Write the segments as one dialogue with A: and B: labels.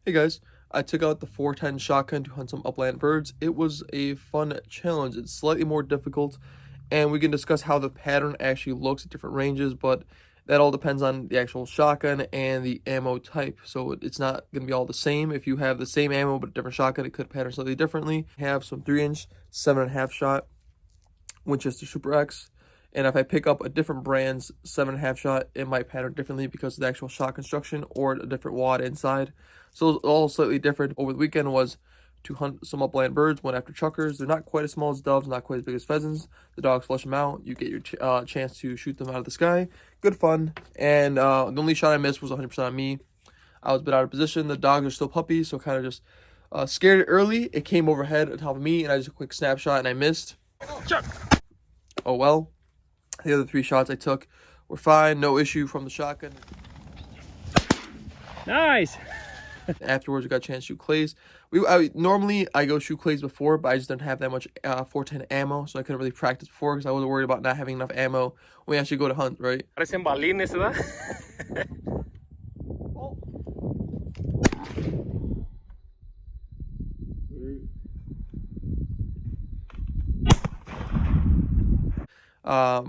A: Hey guys, I took out the 410 shotgun to hunt some upland birds. It was a fun challenge. It's slightly more difficult, and we can discuss how the pattern actually looks at different ranges, but that all depends on the actual shotgun and the ammo type. So it's not going to be all the same. If you have the same ammo but a different shotgun, it could pattern slightly differently. I have some 3-inch, 7.5 shot Winchester Super X. And if I pick up a different brand's 7.5 shot, it might pattern differently because of the actual shot construction or a different wad inside. So it's all slightly different. Over the weekend was to hunt some upland birds, went after chukars. They're not quite as small as doves, not quite as big as pheasants. The dogs flush them out. You get your chance to shoot them out of the sky. Good fun. And the only shot I missed was 100% on me. I was a bit out of position. The dogs are still puppies, so kind of just scared it early. It came overhead on top of me, and I just a quick snapshot, and I missed. Oh well. The other 3 shots I took were fine, no issue from the shotgun.
B: Nice.
A: Afterwards, we got a chance to shoot clays. Normally I go shoot clays before, but I just didn't have that much 410 ammo, so I couldn't really practice before because I wasn't worried about not having enough ammo when we actually go to hunt, right?
B: Parecen balines, ¿verdad?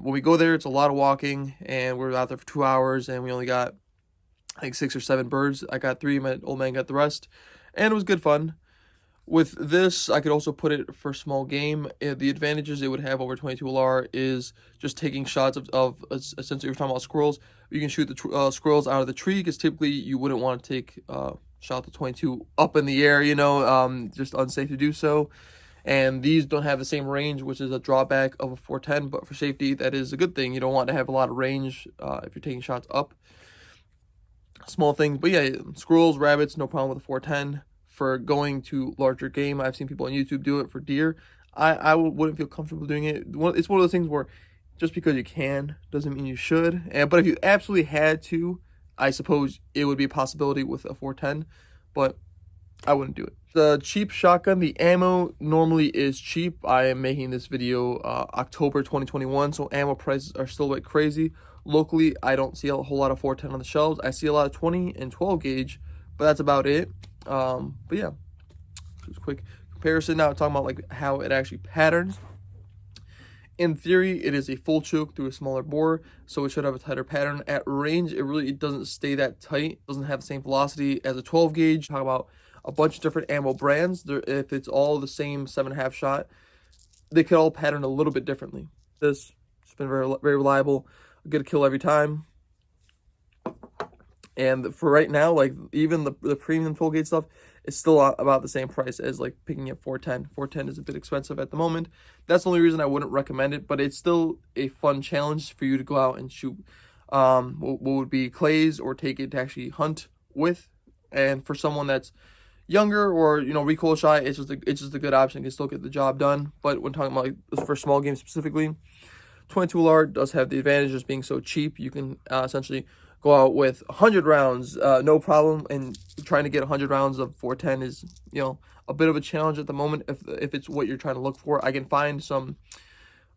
A: When we go there, it's a lot of walking, and we're out there for 2 hours, and we only got like 6 or 7 birds. I got 3, my old man got the rest, and it was good fun. With this, I could also put it for small game. The advantages it would have over 22 LR is just taking shots of essentially, we're talking about squirrels. You can shoot the squirrels out of the tree because typically you wouldn't want to take shot of 22 up in the air, just unsafe to do so. And these don't have the same range, which is a drawback of a 410, but for safety, that is a good thing. You don't want to have a lot of range if you're taking shots up. Small things, but yeah, squirrels, rabbits, no problem with a 410. For going to larger game, I've seen people on YouTube do it for deer. I wouldn't feel comfortable doing it. It's one of those things where just because you can doesn't mean you should. But if you absolutely had to, I suppose it would be a possibility with a 410, but I wouldn't do it. The cheap shotgun, the ammo normally is cheap. I am making this video October 2021, so ammo prices are still a bit crazy. Locally, I don't see a whole lot of 410 on the shelves. I see a lot of 20 and 12 gauge, but that's about it. But yeah, just a quick comparison now, talking about like how it actually patterns. In theory, it is a full choke through a smaller bore, so it should have a tighter pattern. At range, it doesn't stay that tight. It doesn't have the same velocity as a 12 gauge. Talk about a bunch of different ammo brands. If it's all the same 7.5 shot, they could all pattern a little bit differently. This has been very, very reliable. I get a kill every time. And for right now, like even the premium 12 gauge stuff is still about the same price as like picking up 410. 410 is a bit expensive at the moment. That's the only reason I wouldn't recommend it, but it's still a fun challenge for you to go out and shoot what would be clays or take it to actually hunt with. And for someone that's younger or recoil shy, it's just a good option. You can still get the job done. But when talking about like, for small games specifically, 22 LR does have the advantage of being so cheap. You can essentially go out with 100 rounds, no problem. And trying to get 100 rounds of 410 is, a bit of a challenge at the moment. If it's what you're trying to look for, I can find some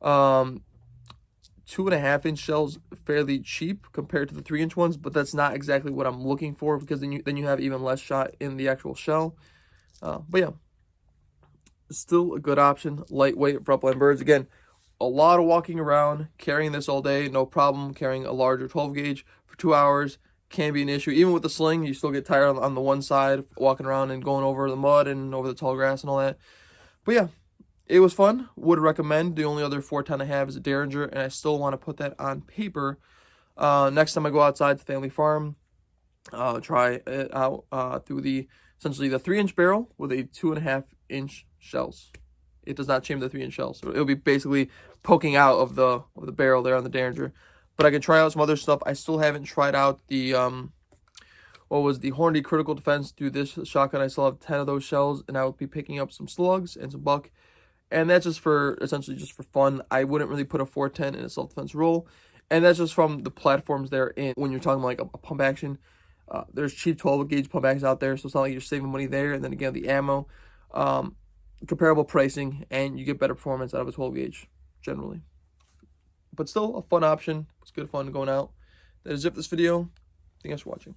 A: 2.5-inch shells fairly cheap compared to the 3-inch ones, but that's not exactly what I'm looking for because then you have even less shot in the actual shell. But yeah, still a good option, lightweight for upland birds. Again, a lot of walking around, carrying this all day, no problem. Carrying a larger 12 gauge for 2 hours can be an issue. Even with the sling, you still get tired on the one side, walking around and going over the mud and over the tall grass and all that. But yeah, it was fun. Would recommend. The only other 410 I have is a Derringer, and I still want to put that on paper. Next time I go outside to the family farm, try it out through essentially the 3-inch barrel with a 2.5-inch shells. It does not chamber the 3-inch shells, so it'll be basically poking out of the barrel there on the Derringer. But I can try out some other stuff. I still haven't tried out the what was the Hornady Critical Defense through this shotgun. I still have 10 of those shells, and I will be picking up some slugs and some buck. And that's essentially just for fun. I wouldn't really put a 410 in a self-defense role. And that's just from the platforms they're in. When you're talking like a pump action, there's cheap 12 gauge pump actions out there, so it's not like you're saving money there. And then again, the ammo, comparable pricing, and you get better performance out of a 12 gauge generally. But still a fun option. It's good fun going out. That is it for this video. Thanks for watching.